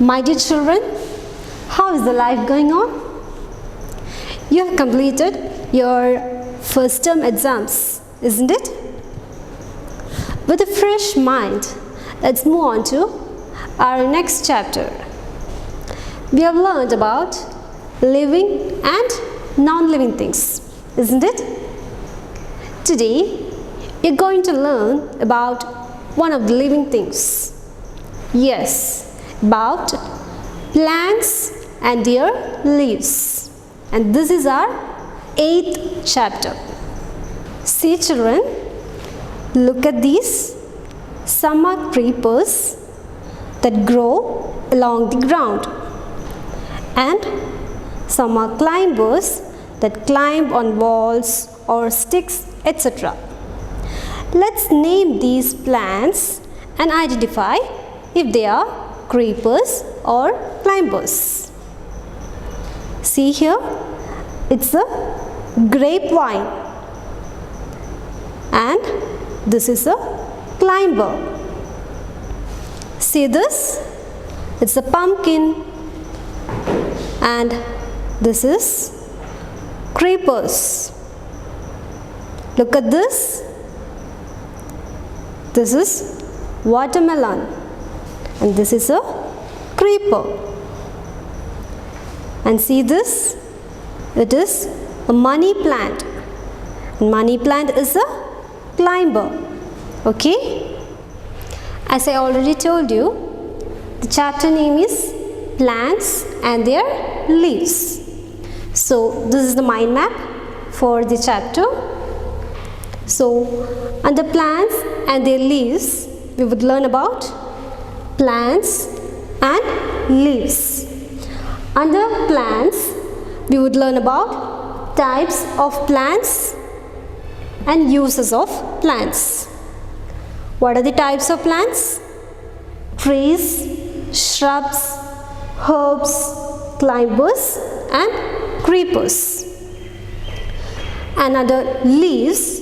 My dear children, how is the life going on? You have completed your first term exams, isn't it? With a fresh mind, let's move on to our next chapter. We have learned about living and non-living things, isn't it? Today, you're going to learn about one of the living things. Yes, about plants and their leaves. And this is our 8th chapter. See children, look at these. Some are creepers that grow along the ground, and some are climbers that climb on walls or sticks, etc. Let's name these plants and identify if they are creepers or climbers. See here, it's a grapevine, and this is a climber. See this, it's a pumpkin, and this is creepers. Look at this, this is watermelon, and this is a creeper. And see this, it is a money plant, and money plant is a climber. Okay, as I already told you, the chapter name is plants and their leaves. So this is the mind map for the chapter. So under plants and their leaves, we would learn about plants and leaves. Under plants, we would learn about types of plants and uses of plants. What are the types of plants? Trees, shrubs, herbs, climbers and creepers. And under leaves,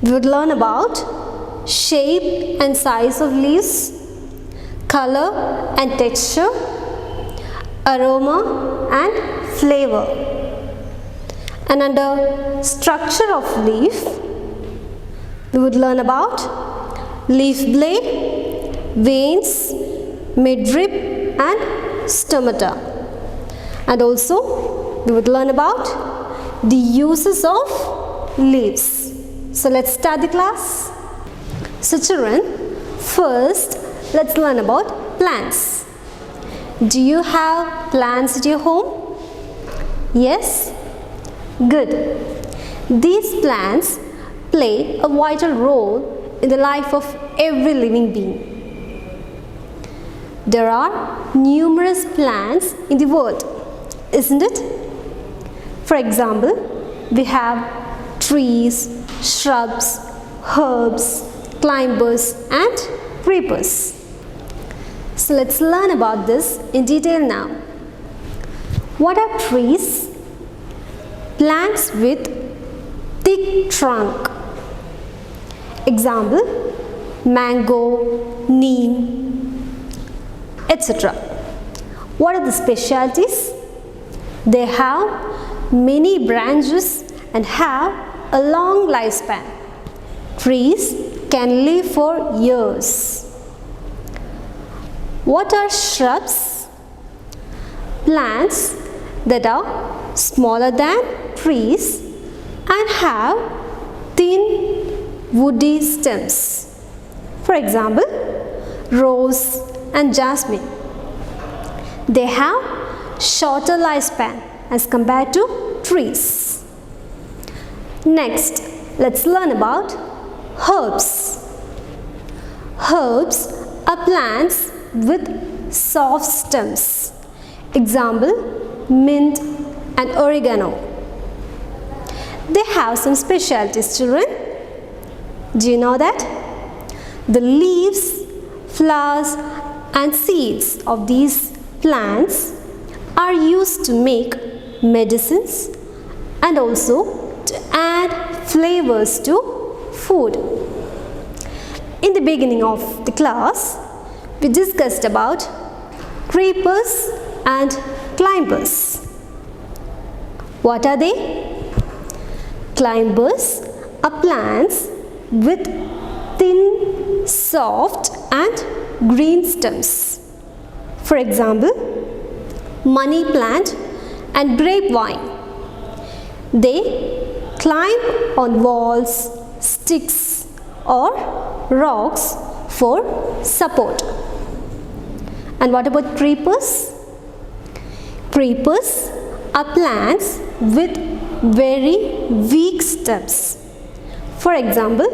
we would learn about shape and size of leaves, color and texture, aroma and flavor. And under structure of leaf, we would learn about leaf blade, veins, midrib and stomata. And also we would learn about the uses of leaves. So let's start the class. So children, first let's learn about plants. Do you have plants at your home? Yes? Good. These plants play a vital role in the life of every living being. There are numerous plants in the world, isn't it? For example, we have trees, shrubs, herbs, climbers and creepers. So let's learn about this in detail now. What are trees? Plants with thick trunk. Example, mango, neem, etc. What are the specialties? They have many branches and have a long lifespan. Trees can live for years. What are shrubs? Plants that are smaller than trees and have thin woody stems. For example, rose and jasmine. They have shorter lifespan as compared to trees. Next, let's learn about herbs. Herbs are plants with soft stems. Example, mint and oregano. They have some specialties, children. Do you know that? The leaves, flowers and seeds of these plants are used to make medicines and also to add flavors to food. In the beginning of the class, we discussed about creepers and climbers. What are they? Climbers are plants with thin, soft and green stems. For example, money plant and grapevine. They climb on walls, sticks or rocks for support. And what about creepers? Creepers are plants with very weak stems. For example,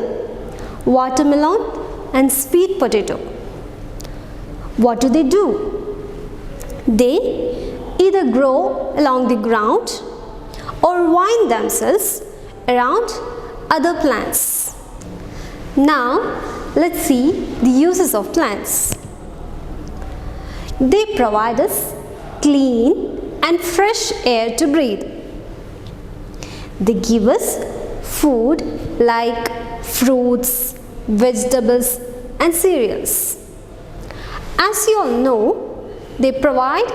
watermelon and sweet potato. What do? They either grow along the ground or wind themselves around other plants. Now, let's see the uses of plants. They provide us clean and fresh air to breathe. They give us food like fruits, vegetables and cereals. As you all know, they provide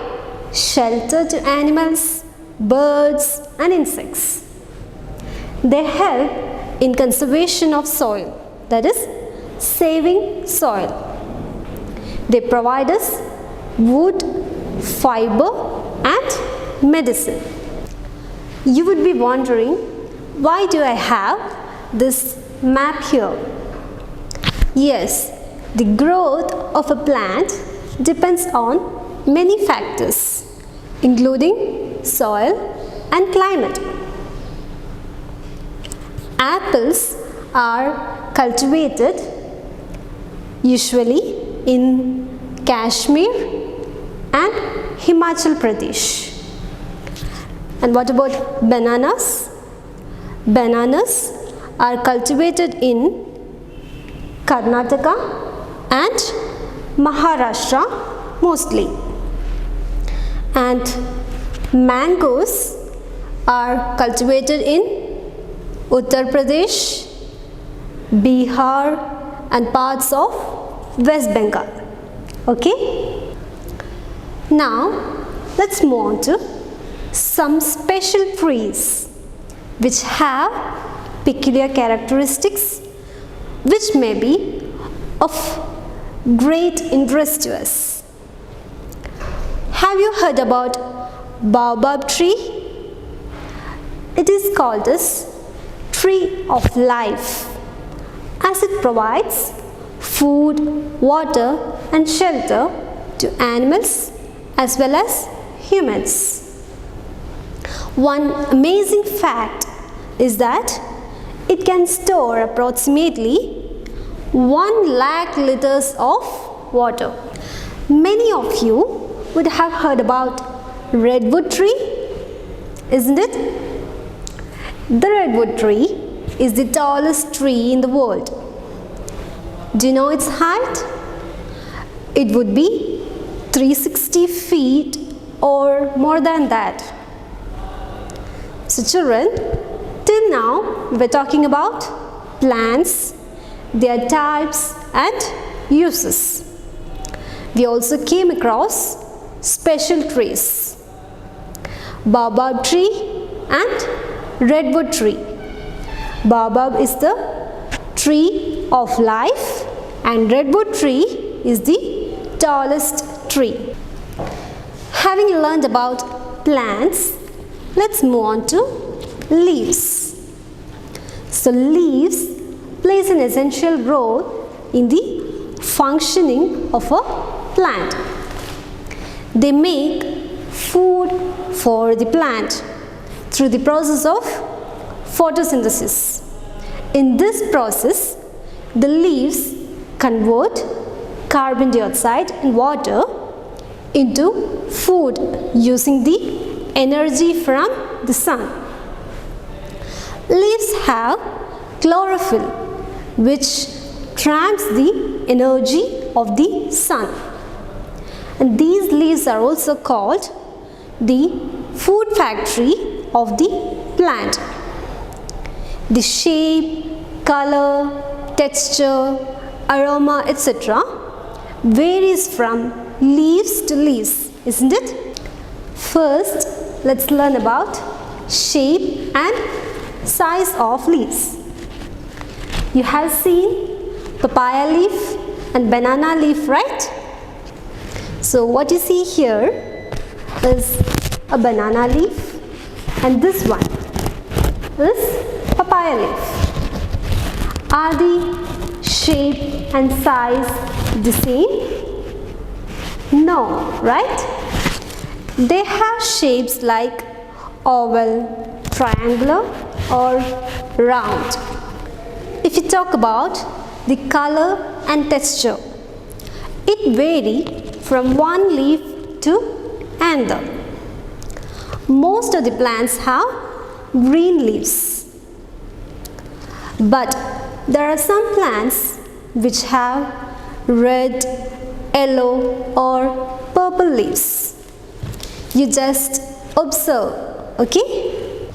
shelter to animals, birds and insects. They help in conservation of soil, that is, saving soil. They provide us wood, fiber and medicine. You would be wondering, why do I have this map here? Yes, the growth of a plant depends on many factors, including soil and climate. Apples are cultivated usually in Kashmir and Himachal Pradesh. And what about bananas? Bananas are cultivated in Karnataka and Maharashtra mostly. And mangoes are cultivated in Uttar Pradesh, Bihar and parts of West Bengal. Okay? Now, let's move on to some special trees which have peculiar characteristics which may be of great interest to us. Have you heard about baobab tree? It is called as tree of life as it provides food, water and shelter to animals as well as humans. One amazing fact is that it can store approximately 1 lakh liters of water. Many of you would have heard about redwood tree, isn't it? The redwood tree is the tallest tree in the world. Do you know its height? It would be 360 feet or more than that. So children, till now we are talking about plants, their types and uses. We also came across special trees, baobab tree and redwood tree. Baobab is the tree of life and redwood tree is the tallest tree. Having learned about plants, let's move on to leaves. So leaves plays an essential role in the functioning of a plant. They make food for the plant through the process of photosynthesis. In this process, the leaves convert carbon dioxide and water into food using the energy from the sun. Leaves have chlorophyll, which traps the energy of the sun. And these leaves are also called the food factory of the plant. The shape, color, texture, aroma, etc. varies from leaves to leaves, isn't it? First, let's learn about shape and size of leaves. You have seen papaya leaf and banana leaf, right? So what you see here is a banana leaf and this one is papaya leaf. Are the shape and size the same? No, right? They have shapes like oval, triangular or round. If you talk about the color and texture, it varies from one leaf to another. Most of the plants have green leaves, but there are some plants which have red, yellow or purple leaves. You just observe, okay?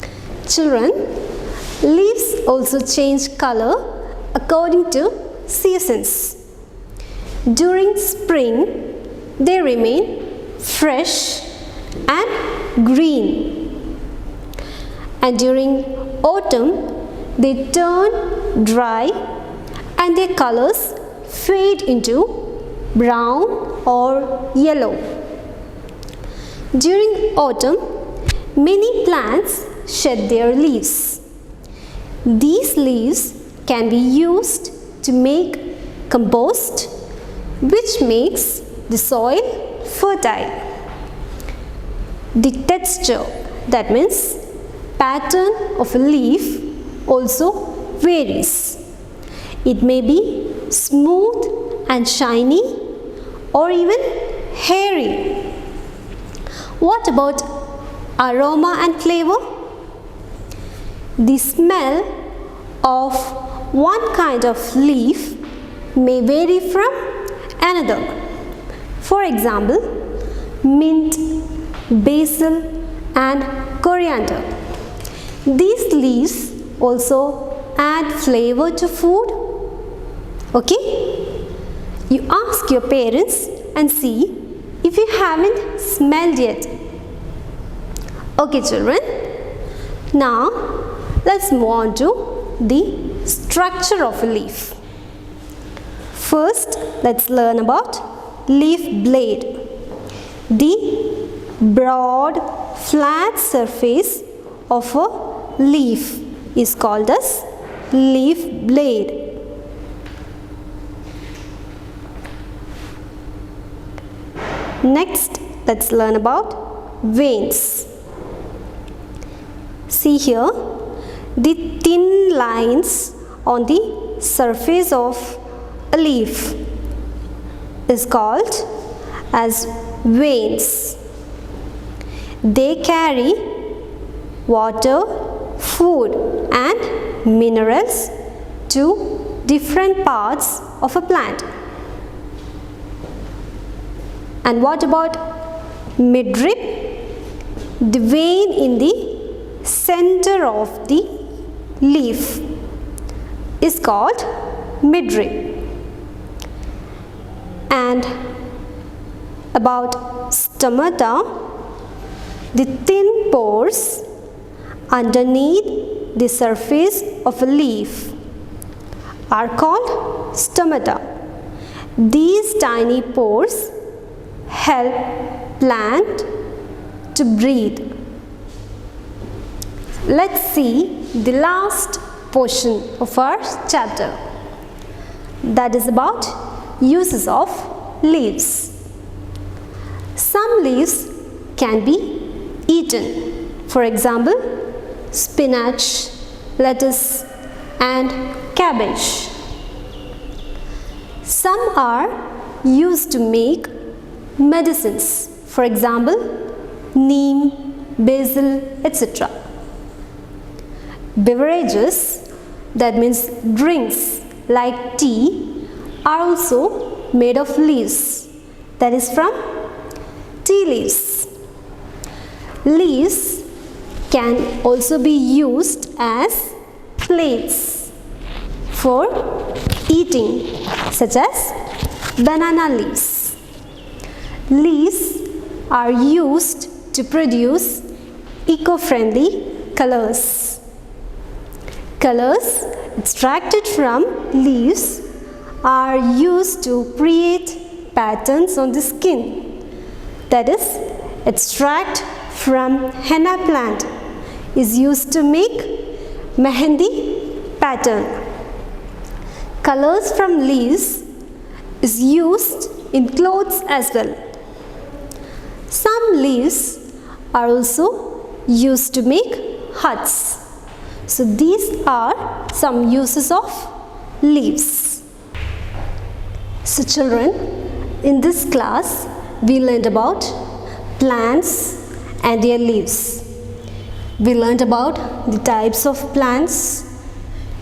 Children, leaves also change color according to seasons. During spring, they remain fresh and green. And during autumn, they turn dry and their colors fade into brown or yellow. During autumn, many plants shed their leaves. These leaves can be used to make compost, which makes the soil fertile. The texture, that means pattern of a leaf, also varies. It may be smooth and shiny or even hairy. What about aroma and flavor? The smell of one kind of leaf may vary from another. For example, mint, basil and coriander. These leaves also add flavor to food. Okay? You ask your parents and see if you haven't smelled yet. Okay, children. Now, let's move on to the structure of a leaf. First, let's learn about leaf blade. The broad, flat surface of a leaf is called as leaf blade. Next, let's learn about veins. See here, the thin lines on the surface of a leaf is called as veins. They carry water, food and minerals to different parts of a plant. And what about midrib? The vein in the center of the leaf is called midrib. And about stomata, the thin pores underneath the surface of a leaf are called stomata. These tiny pores help plant to breathe. Let's see the last portion of our chapter, that is about uses of leaves. Some leaves can be eaten. For example, spinach, lettuce and cabbage. Some are used to make medicines. For example, neem, basil, etc. Beverages, that means drinks like tea, are also made of leaves, that is from tea leaves. Leaves can also be used as plates for eating, such as banana leaves. leaves are used to produce eco-friendly colors. Colors extracted from leaves are used to create patterns on the skin. That is, extract from henna plant is used to make mehendi pattern. Colors from leaves is used in clothes as well. Some leaves are also used to make huts. So these are some uses of leaves. So children, in this class we learned about plants and their leaves. We learned about the types of plants,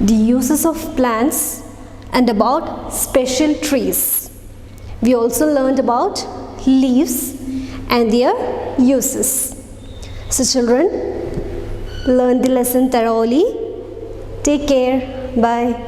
the uses of plants, and about special trees. We also learned about leaves and their uses. So children, learn the lesson thoroughly. Take care. Bye.